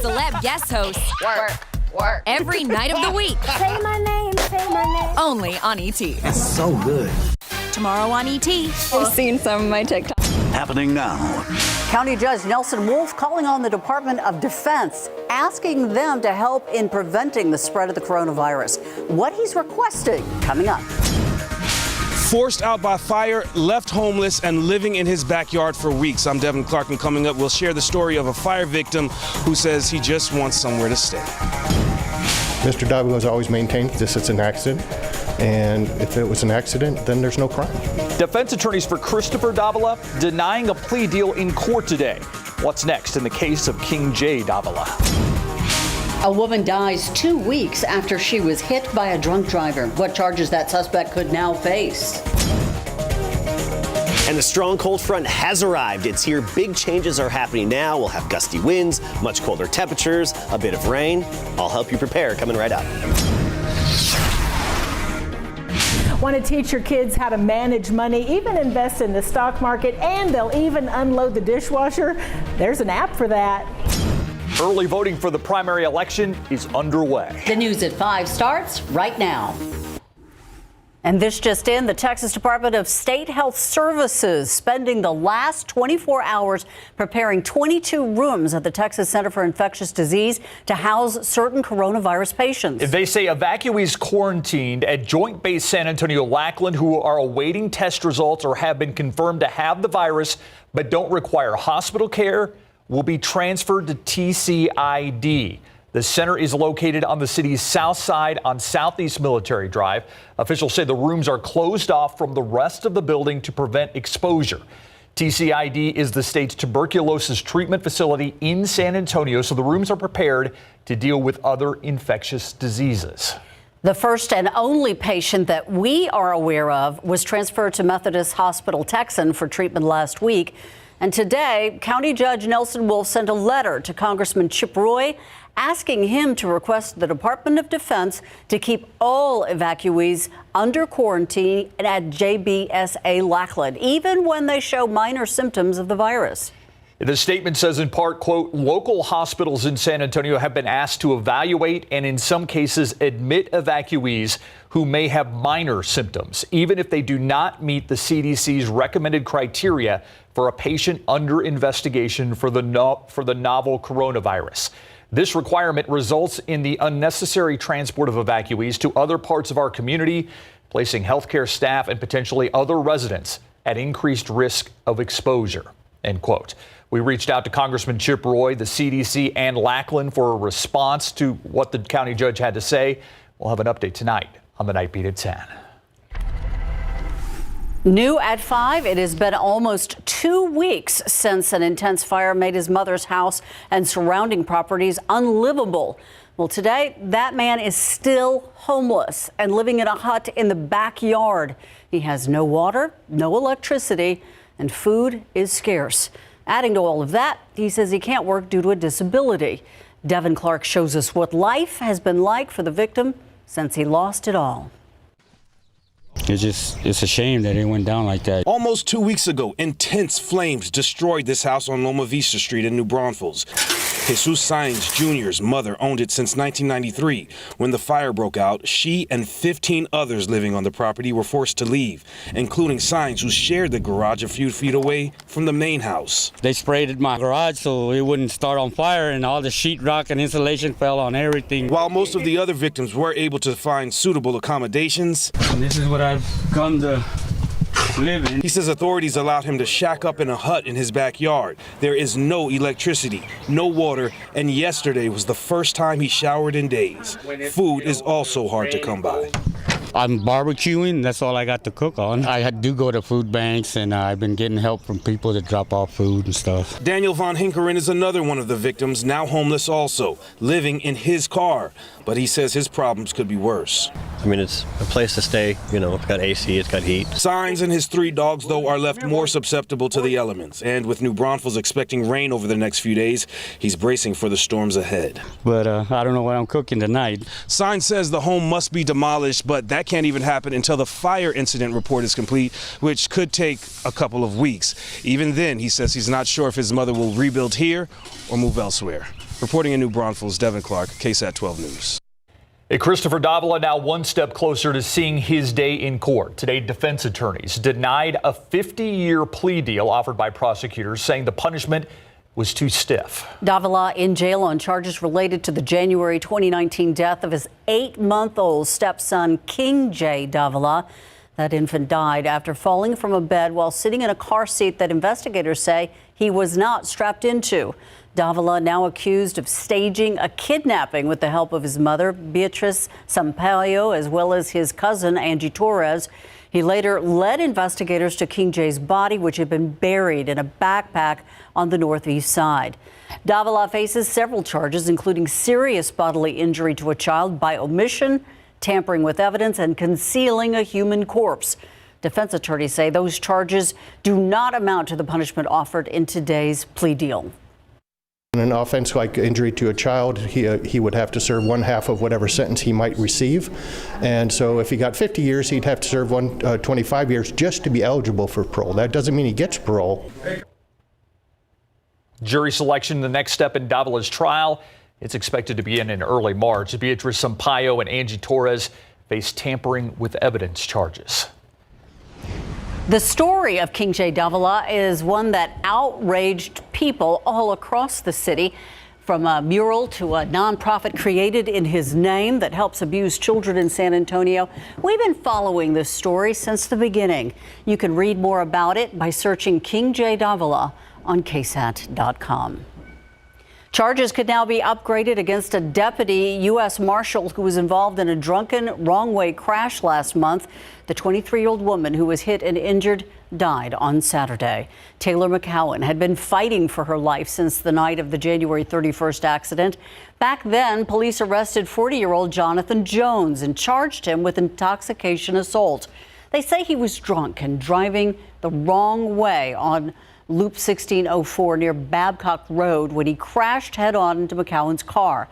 celeb guest hosts. Work. Every night of the week. Say my name. Only on ET. That's so good. Tomorrow on ET. I've seen some of my TikTok. Happening now. County Judge Nelson Wolff calling on the Department of Defense, asking them to help in preventing the spread of the coronavirus. What he's requesting coming up. Forced out by fire, left homeless, and living in his backyard for weeks. I'm Devin Clark, and coming up, we'll share the story of a fire victim who says he just wants somewhere to stay. Mr. Davila has always maintained this is an accident, and if it was an accident, then there's no crime. Defense attorneys for Christopher Davila denying a plea deal in court today. What's next in the case of King J. Davila? A woman dies 2 weeks after she was hit by a drunk driver. What charges that suspect could now face? And the strong cold front has arrived. It's here. Big changes are happening now. We'll have gusty winds, much colder temperatures, a bit of rain. I'll help you prepare. Coming right up. Want to teach your kids how to manage money, even invest in the stock market, and they'll even unload the dishwasher? There's an app for that. Early voting for the primary election is underway. The news at 5 starts right now. And this just in, the Texas Department of State Health Services spending the last 24 hours preparing 22 rooms at the Texas Center for Infectious Disease to house certain coronavirus patients. They say evacuees quarantined at Joint Base San Antonio Lackland who are awaiting test results or have been confirmed to have the virus but don't require hospital care will be transferred to TCID. The center is located on the city's south side on Southeast Military Drive. Officials say the rooms are closed off from the rest of the building to prevent exposure. TCID is the state's tuberculosis treatment facility in San Antonio, so the rooms are prepared to deal with other infectious diseases. The first and only patient that we are aware of was transferred to Methodist Hospital Texan for treatment last week. And today, County Judge Nelson Wolff sent a letter to Congressman Chip Roy asking him to request the Department of Defense to keep all evacuees under quarantine at JBSA Lackland, even when they show minor symptoms of the virus. The statement says in part, quote, local hospitals in San Antonio have been asked to evaluate and in some cases admit evacuees who may have minor symptoms, even if they do not meet the CDC's recommended criteria for a patient under investigation for the novel coronavirus. This requirement results in the unnecessary transport of evacuees to other parts of our community, placing healthcare staff and potentially other residents at increased risk of exposure, end quote. We reached out to Congressman Chip Roy, the CDC, and Lackland for a response to what the county judge had to say. We'll have an update tonight on the Night Beat at 10. New at 5, it has been almost 2 weeks since an intense fire made his mother's house and surrounding properties unlivable. Well, today, that man is still homeless and living in a hut in the backyard. He has no water, no electricity, and food is scarce. Adding to all of that, he says he can't work due to a disability. Devin Clark shows us what life has been like for the victim since he lost it all. It's a shame that it went down like that. Almost 2 weeks ago, intense flames destroyed this house on Loma Vista Street in New Braunfels. Jesus Saenz Jr.'s mother owned it since 1993. When the fire broke out, she and 15 others living on the property were forced to leave, including Saenz, who shared the garage a few feet away from the main house. They sprayed at my garage so it wouldn't start on fire, and all the sheetrock and insulation fell on everything. While most of the other victims were able to find suitable accommodations, and this is what I've come to live in. He says authorities allowed him to shack up in a hut in his backyard. There is no electricity, no water, and yesterday was the first time he showered in days. Food is also hard to come by. I'm barbecuing. That's all I got to cook on. I do go to food banks, and I've been getting help from people that drop off food and stuff. Daniel Von Hinkeren is another one of the victims, now homeless also, living in his car. But he says his problems could be worse. I mean, it's a place to stay. You know, it's got AC, it's got heat. Saenz and his 3 dogs, though, are left more susceptible to the elements. And with New Braunfels expecting rain over the next few days, he's bracing for the storms ahead. But I don't know what I'm cooking tonight. Saenz says the home must be demolished, but that can't even happen until the fire incident report is complete, which could take a couple of weeks. Even then, he says he's not sure if his mother will rebuild here or move elsewhere. Reporting in New Braunfels, Devin Clark, KSAT 12 News. Hey, Christopher Davila now one step closer to seeing his day in court. Today, defense attorneys denied a 50-year plea deal offered by prosecutors, saying the punishment was too stiff. Davila in jail on charges related to the January 2019 death of his 8-month-old stepson, King J. Davila. That infant died after falling from a bed while sitting in a car seat that investigators say he was not strapped into. Davila now accused of staging a kidnapping with the help of his mother, Beatrice Sampaio, as well as his cousin, Angie Torres. He later led investigators to King J's body, which had been buried in a backpack on the northeast side. Davila faces several charges, including serious bodily injury to a child by omission, tampering with evidence, and concealing a human corpse. Defense attorneys say those charges do not amount to the punishment offered in today's plea deal. In an offense like injury to a child, he would have to serve 1/2 of whatever sentence he might receive. And so if he got 50 years, he'd have to serve 25 years just to be eligible for parole. That doesn't mean he gets parole. Jury selection, the next step in Davila's trial. It's expected to begin in early March. Beatrice Sampaio and Angie Torres face tampering with evidence charges. The story of King J. Davila is one that outraged people all across the city, from a mural to a nonprofit created in his name that helps abused children in San Antonio. We've been following this story since the beginning. You can read more about it by searching King J. Davila on KSAT.com. Charges could now be upgraded against a deputy U.S. Marshal who was involved in a drunken wrong-way crash last month. The 23-year-old woman who was hit and injured died on Saturday. Taylor McCowan had been fighting for her life since the night of the January 31st accident. Back then, police arrested 40-year-old Jonathan Jones and charged him with intoxication assault. They say he was drunk and driving the wrong way on Loop 1604 near Babcock Road when he crashed head-on into McCowan's car.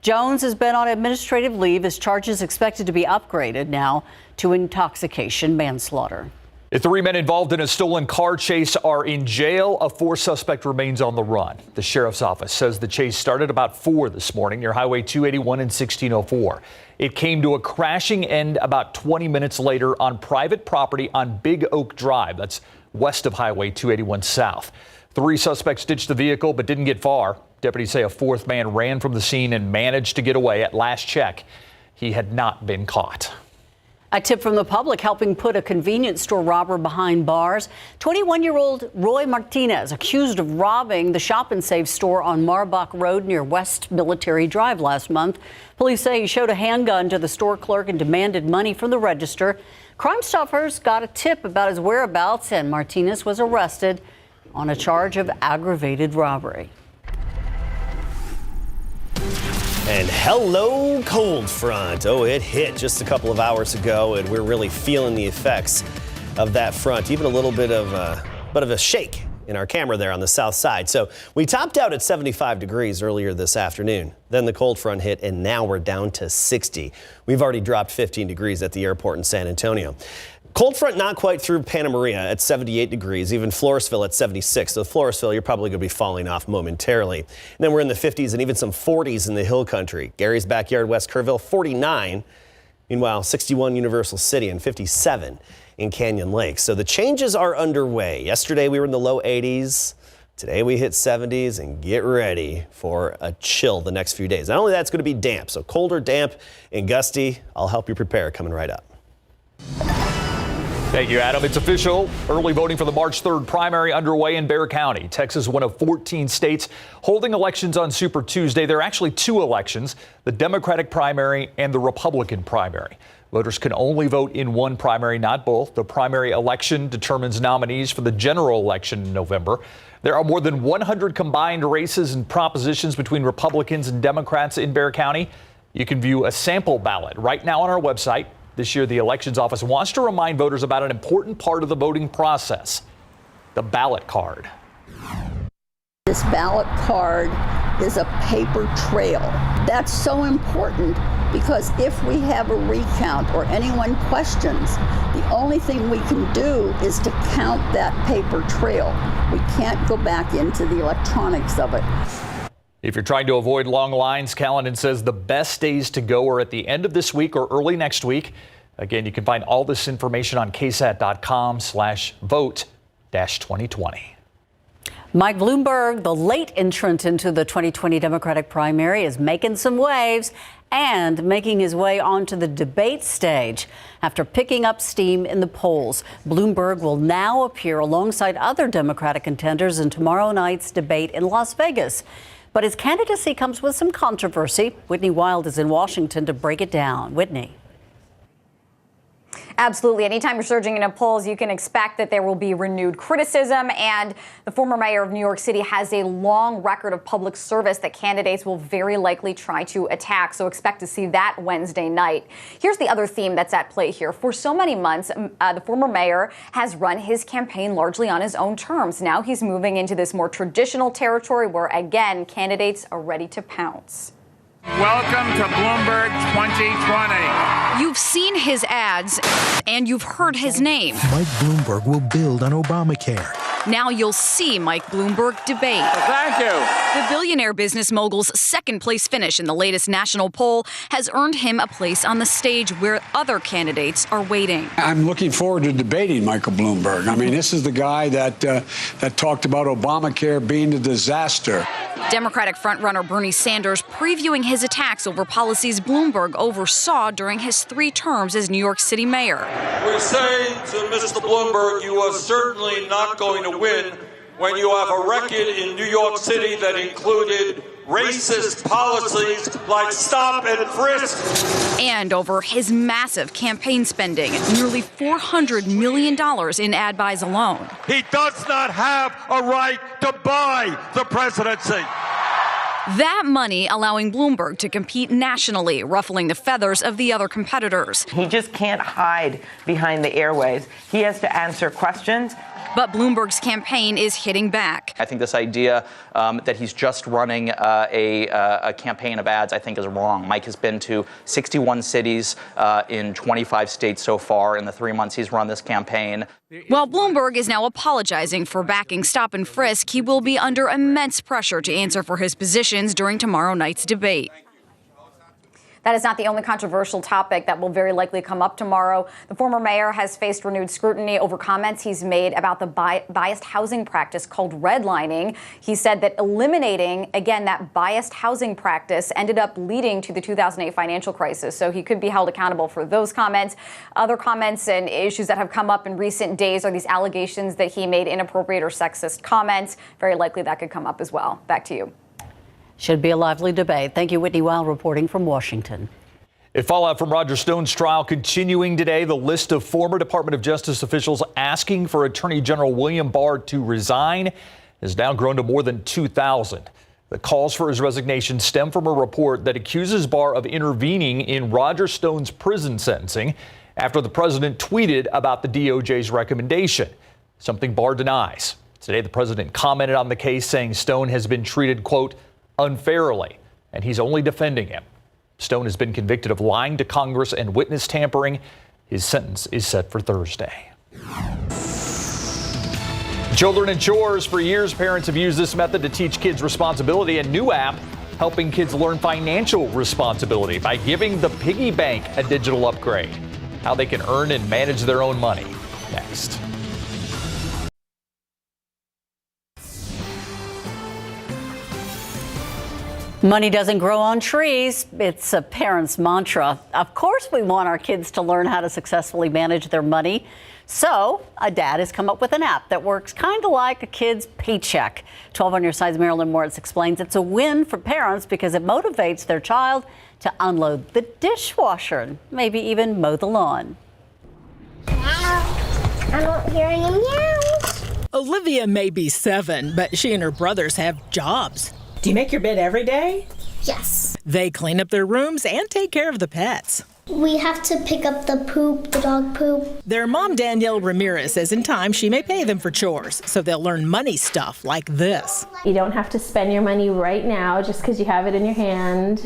Jones has been on administrative leave. His charges expected to be upgraded now to intoxication manslaughter. The 3 men involved in a stolen car chase are in jail. A 4th suspect remains on the run. The sheriff's office says the chase started about 4 this morning near Highway 281 and 1604. It came to a crashing end about 20 minutes later on private property on Big Oak Drive. That's west of Highway 281 South. 3 suspects ditched the vehicle but didn't get far. Deputies say a 4th man ran from the scene and managed to get away. At last check, he had not been caught. A tip from the public helping put a convenience store robber behind bars. 21-year-old Roy Martinez accused of robbing the Shop and Save store on Marbach Road near West Military Drive last month. Police say he showed a handgun to the store clerk and demanded money from the register. Crime Stoppers got a tip about his whereabouts, and Martinez was arrested on a charge of aggravated robbery. And hello, cold front. Oh, it hit just a couple of hours ago, and we're really feeling the effects of that front. Even a little bit of a shake in our camera there on the south side. So we topped out at 75 degrees earlier this afternoon. Then the cold front hit, and now we're down to 60. We've already dropped 15 degrees at the airport in San Antonio. Cold front not quite through Santa Maria at 78 degrees, even Floresville at 76. So Floresville, you're probably going to be falling off momentarily. And then we're in the 50s and even some 40s in the hill country. Gary's backyard, West Kerrville, 49. Meanwhile, 61 Universal City and 57 in Canyon Lake. So the changes are underway. Yesterday we were in the low 80s. Today we hit 70s, and get ready for a chill the next few days. Not only that, it's going to be damp. So colder, damp, and gusty. I'll help you prepare coming right up. Thank you, Adam. It's official. Early voting for the March 3rd primary underway in Bexar County. Texas, one of 14 states holding elections on Super Tuesday. There are actually 2 elections, the Democratic primary and the Republican primary. Voters can only vote in one primary, not both. The primary election determines nominees for the general election in November. There are more than 100 combined races and propositions between Republicans and Democrats in Bexar County. You can view a sample ballot right now on our website. This year, the Elections Office wants to remind voters about an important part of the voting process, the ballot card. This ballot card is a paper trail. That's so important because if we have a recount or anyone questions, the only thing we can do is to count that paper trail. We can't go back into the electronics of it. If you're trying to avoid long lines, Caledon says the best days to go are at the end of this week or early next week. Again, you can find all this information on ksat.com/vote-2020. Mike Bloomberg, the late entrant into the 2020 Democratic primary, is making some waves and making his way onto the debate stage. After picking up steam in the polls, Bloomberg will now appear alongside other Democratic contenders in tomorrow night's debate in Las Vegas. But his candidacy comes with some controversy. Whitney Wild is in Washington to break it down. Whitney. Absolutely. Anytime you're surging into polls, you can expect that there will be renewed criticism. And the former mayor of New York City has a long record of public service that candidates will very likely try to attack. So expect to see that Wednesday night. Here's the other theme that's at play here. For so many months, the former mayor has run his campaign largely on his own terms. Now he's moving into this more traditional territory where, again, candidates are ready to pounce. Welcome to Bloomberg 2020. You've seen his ads and you've heard his name. Mike Bloomberg will build on Obamacare. Now you'll see Mike Bloomberg debate. Thank you. The billionaire business mogul's second place finish in the latest national poll has earned him a place on the stage where other candidates are waiting. I'm looking forward to debating Michael Bloomberg. I mean, this is the guy that talked about Obamacare being a disaster. Democratic frontrunner Bernie Sanders previewing his attacks over policies Bloomberg oversaw during his 3 terms as New York City mayor. We say to Mr. Bloomberg, you are certainly not going to win when you have a record in New York City that included racist policies like stop and frisk. And over his massive campaign spending, nearly $400 million in ad buys alone. He does not have a right to buy the presidency. That money allowing Bloomberg to compete nationally, ruffling the feathers of the other competitors. He just can't hide behind the airwaves. He has to answer questions. But Bloomberg's campaign is hitting back. I think this idea that he's just running a campaign of ads, I think, is wrong. Mike has been to 61 cities in 25 states so far in the 3 months he's run this campaign. While Bloomberg is now apologizing for backing stop and frisk, he will be under immense pressure to answer for his positions during tomorrow night's debate. That is not the only controversial topic that will very likely come up tomorrow. The former mayor has faced renewed scrutiny over comments he's made about the biased housing practice called redlining. He said that eliminating, again, that biased housing practice ended up leading to the 2008 financial crisis. So he could be held accountable for those comments. Other comments and issues that have come up in recent days are these allegations that he made inappropriate or sexist comments. Very likely that could come up as well. Back to you. Should be a lively debate. Thank you, Whitney Wild, reporting from Washington. A fallout from Roger Stone's trial continuing today. The list of former Department of Justice officials asking for Attorney General William Barr to resign has now grown to more than 2,000. The calls for his resignation stem from a report that accuses Barr of intervening in Roger Stone's prison sentencing after the president tweeted about the DOJ's recommendation, something Barr denies. Today, the president commented on the case, saying Stone has been treated, quote, unfairly, and he's only defending him. Stone has been convicted of lying to Congress and witness tampering. His sentence is set for Thursday. Children and Chores. For years, parents have used this method to teach kids responsibility. A new app helping kids learn financial responsibility by giving the piggy bank a digital upgrade. How they can earn and manage their own money. Next. Money doesn't grow on trees. It's a parent's mantra. Of course, we want our kids to learn how to successfully manage their money. So a dad has come up with an app that works kind of like a kid's paycheck. 12 on your side's Marilyn Moritz explains it's a win for parents because it motivates their child to unload the dishwasher and maybe even mow the lawn. I don't hear any meows. Olivia may be 7, but she and her brothers have jobs. Do you make your bed every day? Yes. They clean up their rooms and take care of the pets. We have to pick up the poop, the dog poop. Their mom, Danielle Ramirez, says in time she may pay them for chores, so they'll learn money stuff like this. You don't have to spend your money right now just because you have it in your hand.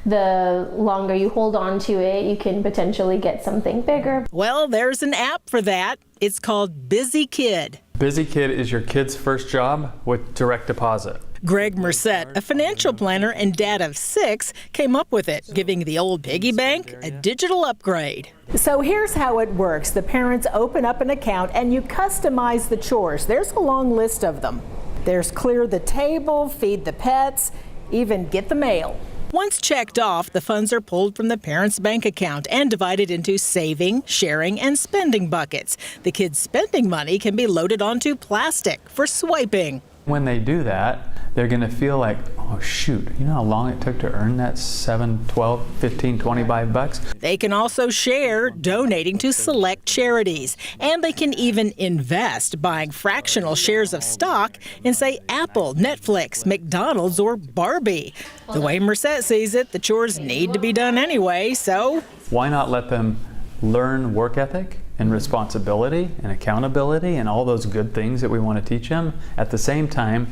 The longer you hold on to it, you can potentially get something bigger. Well, there's an app for that. It's called Busy Kid. Busy Kid is your kid's first job with direct deposit. Greg Merced, a financial planner and dad of 6, came up with it, giving the old piggy bank a digital upgrade. So here's how it works. The parents open up an account and you customize the chores. There's a long list of them. There's clear the table, feed the pets, even get the mail. Once checked off, the funds are pulled from the parents' bank account and divided into saving, sharing, and spending buckets. The kids' spending money can be loaded onto plastic for swiping. When they do that, they're going to feel like, oh shoot, you know how long it took to earn that 7, 12, 15, 25 bucks? They can also share, donating to select charities. And they can even invest, buying fractional shares of stock in, say, Apple, Netflix, McDonald's, or Barbie. The way Merced sees it, the chores need to be done anyway, so why not let them learn work ethic and responsibility and accountability and all those good things that we want to teach them, at the same time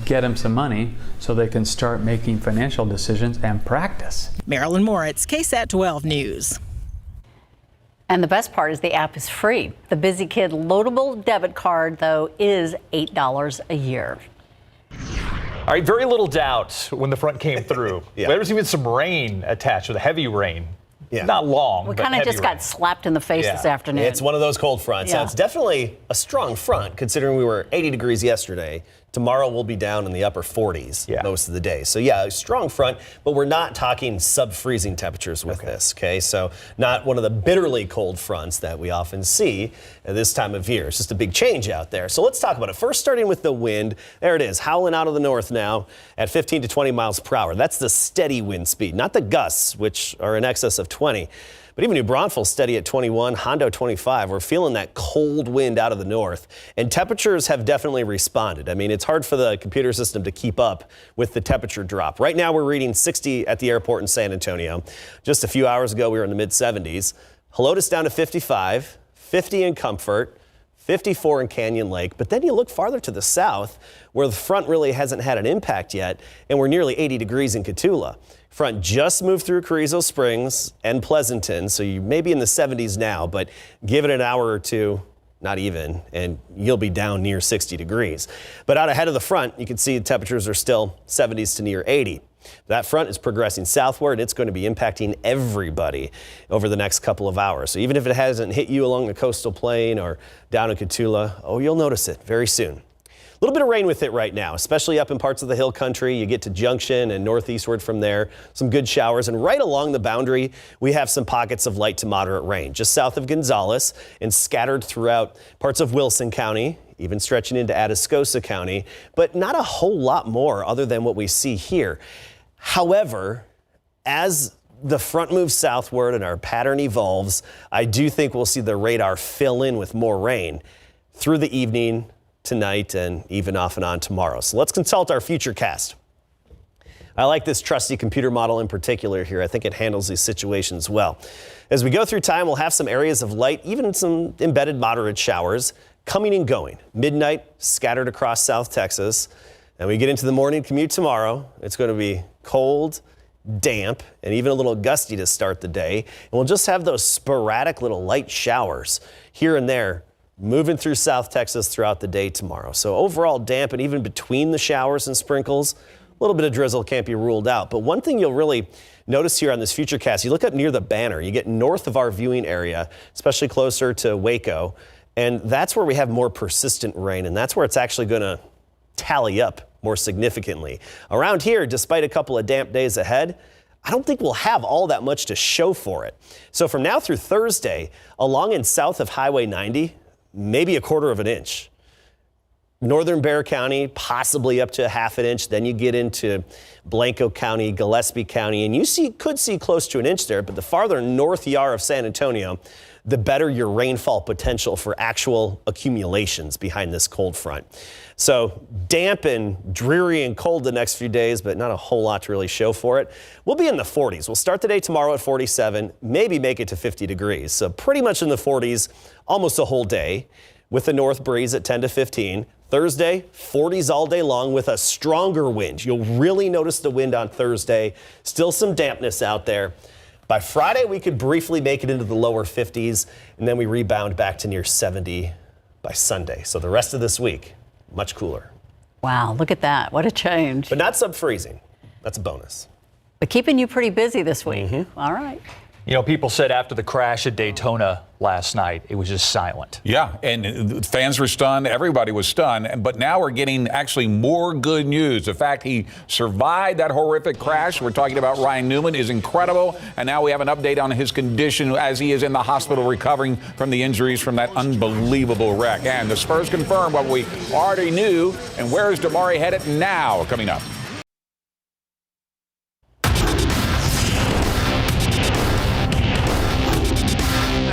get them some money so they can start making financial decisions and practice. Marilyn Moritz, KSAT 12 News. And the best part is the app is free. The Busy Kid loadable debit card, though, is $8 a year. All right, very little doubt when the front came through. There was even some rain attached, with heavy rain. Yeah. Not long. We kind of just got slapped in the face this afternoon. It's one of those cold fronts. Yeah. It's definitely a strong front, considering we were 80 degrees yesterday. Tomorrow we'll be down in the upper 40s most of the day. So yeah, a strong front, but we're not talking sub-freezing temperatures with this, okay? So not one of the bitterly cold fronts that we often see at this time of year. It's just a big change out there. So let's talk about it. First, starting with the wind. There it is, howling out of the north now at 15 to 20 miles per hour. That's the steady wind speed, not the gusts, which are in excess of 20. But even New Braunfels steady at 21, Hondo 25. We're feeling that cold wind out of the north, and temperatures have definitely responded. I mean, it's hard for the computer system to keep up with the temperature drop. Right now, we're reading 60 at the airport in San Antonio. Just a few hours ago, we were in the mid-70s. Helotes down to 55, 50 in Comfort, 54 in Canyon Lake. But then you look farther to the south, where the front really hasn't had an impact yet, and we're nearly 80 degrees in Cotulla. Front just moved through Carrizo Springs and Pleasanton, so you may be in the 70s now, but give it an hour or two, not even, and you'll be down near 60 degrees. But out ahead of the front, you can see the temperatures are still 70s to near 80. That front is progressing southward, and it's going to be impacting everybody over the next couple of hours. So even if it hasn't hit you along the coastal plain or down in Cotulla, you'll notice it very soon. A little bit of rain with it right now, especially up in parts of the hill country. You get to Junction and northeastward from there, some good showers. And right along the boundary, we have some pockets of light to moderate rain, just south of Gonzales and scattered throughout parts of Wilson County, even stretching into Atascosa County, but not a whole lot more other than what we see here. However, as the front moves southward and our pattern evolves, I do think we'll see the radar fill in with more rain through the evening, tonight, and even off and on tomorrow. So let's consult our futurecast. I like this trusty computer model in particular here. I think it handles these situations well. As we go through time, we'll have some areas of light, even some embedded moderate showers coming and going. Midnight scattered across South Texas. And we get into the morning commute tomorrow. It's going to be cold, damp, and even a little gusty to start the day. And we'll just have those sporadic little light showers here and there moving through South Texas throughout the day tomorrow. So overall damp, and even between the showers and sprinkles, a little bit of drizzle can't be ruled out. But one thing you'll really notice here on this futurecast, you look up near the banner, you get north of our viewing area, especially closer to Waco, and that's where we have more persistent rain, and that's where it's actually going to tally up more significantly. Around here, despite a couple of damp days ahead, I don't think we'll have all that much to show for it. So from now through Thursday, along and south of Highway 90, maybe a quarter of an inch. Northern Bexar County, possibly up to a half an inch. Then you get into Blanco County, Gillespie County, and you could see close to an inch there. But the farther north you are of San Antonio, the better your rainfall potential for actual accumulations behind this cold front. So damp and dreary and cold the next few days, but not a whole lot to really show for it. We'll be in the 40s. We'll start the day tomorrow at 47, maybe make it to 50 degrees. So pretty much in the 40s almost a whole day, with the north breeze at 10 to 15. Thursday, 40s all day long with a stronger wind. You'll really notice the wind on Thursday. Still some dampness out there. By Friday, we could briefly make it into the lower 50s, and then we rebound back to near 70 by Sunday. So the rest of this week, much cooler. Wow, look at that. What a change. But not sub-freezing. That's a bonus. But keeping you pretty busy this week. All right. You know, people said after the crash at Daytona last night, it was just silent. Yeah, and fans were stunned. Everybody was stunned. But now we're getting actually more good news. The fact he survived that horrific crash, we're talking about Ryan Newman, is incredible. And now we have an update on his condition as he is in the hospital recovering from the injuries from that unbelievable wreck. And the Spurs confirm what we already knew. And where is DeMar headed now? Coming up.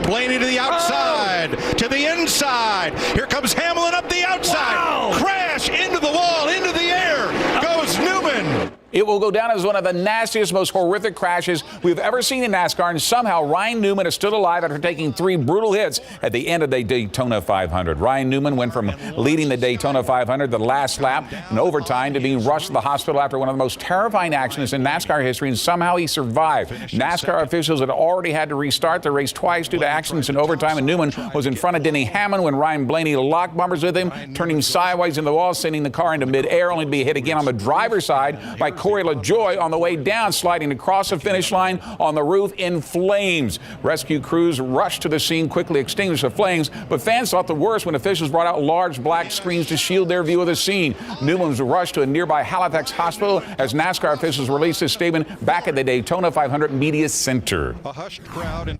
Blaney to the outside, to the inside. Here comes Hamlin up the outside. Wow. Crash into the wall, into the air. Goes Newman. It will go down as one of the nastiest, most horrific crashes we've ever seen in NASCAR, and somehow Ryan Newman is still alive after taking 3 brutal hits at the end of the Daytona 500. Ryan Newman went from leading the Daytona 500 the last lap in overtime to being rushed to the hospital after one of the most terrifying accidents in NASCAR history, and somehow he survived. NASCAR officials had already had to restart the race twice due to accidents in overtime, and Newman was in front of Denny Hamlin when Ryan Blaney locked bumpers with him, turning sideways in the wall, sending the car into midair, only to be hit again on the driver's side by Corey LaJoie on the way down, sliding across the finish line on the roof in flames. Rescue crews rushed to the scene, quickly extinguished the flames, but fans thought the worst when officials brought out large black screens to shield their view of the scene. Newman was rushed to a nearby Halifax hospital as NASCAR officials released his statement back at the Daytona 500 Media Center. A hushed crowd.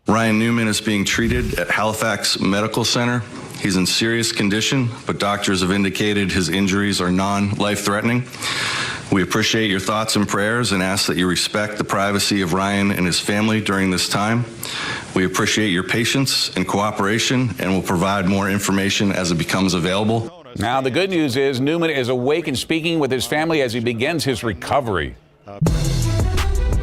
Ryan Newman is being treated at Halifax Medical Center. He's in serious condition, but doctors have indicated his injuries are non-life-threatening. We appreciate your thoughts and prayers and ask that you respect the privacy of Ryan and his family during this time. We appreciate your patience and cooperation and will provide more information as it becomes available. Now, the good news is Newman is awake and speaking with his family as he begins his recovery.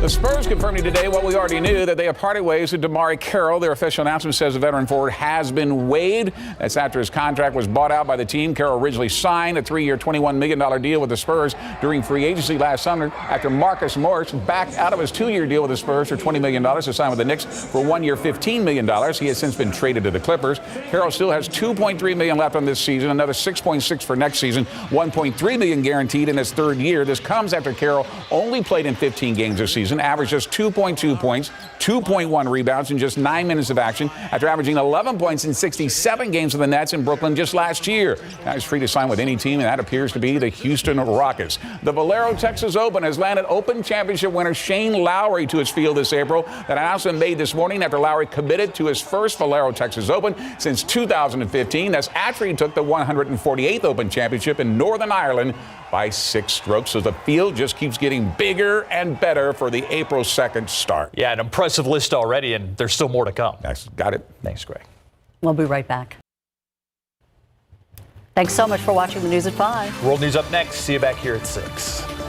The Spurs confirming today what we already knew, that they have parted ways with DeMar Carroll. Their official announcement says the veteran forward has been waived. That's after his contract was bought out by the team. Carroll originally signed a 3-year, $21 million deal with the Spurs during free agency last summer after Marcus Morris backed out of his 2-year deal with the Spurs for $20 million to sign with the Knicks for 1 year, $15 million. He has since been traded to the Clippers. Carroll still has $2.3 million left on this season, another $6.6 for next season, $1.3 million guaranteed in his 3rd year. This comes after Carroll only played in 15 games this season, averaged just 2.2 points, 2.1 rebounds in just 9 minutes of action after averaging 11 points in 67 games with the Nets in Brooklyn just last year. Now he's free to sign with any team, and that appears to be the Houston Rockets. The Valero Texas Open has landed Open Championship winner Shane Lowry to his field this April. That announcement made this morning after Lowry committed to his first Valero Texas Open since 2015. That's after he took the 148th Open Championship in Northern Ireland by 6 strokes. So the field just keeps getting bigger and better for the April 2nd start. Yeah, an impressive list already, and there's still more to come. Got it. Thanks, Greg. We'll be right back. Thanks so much for watching the News at 5. World News up next. See you back here at 6.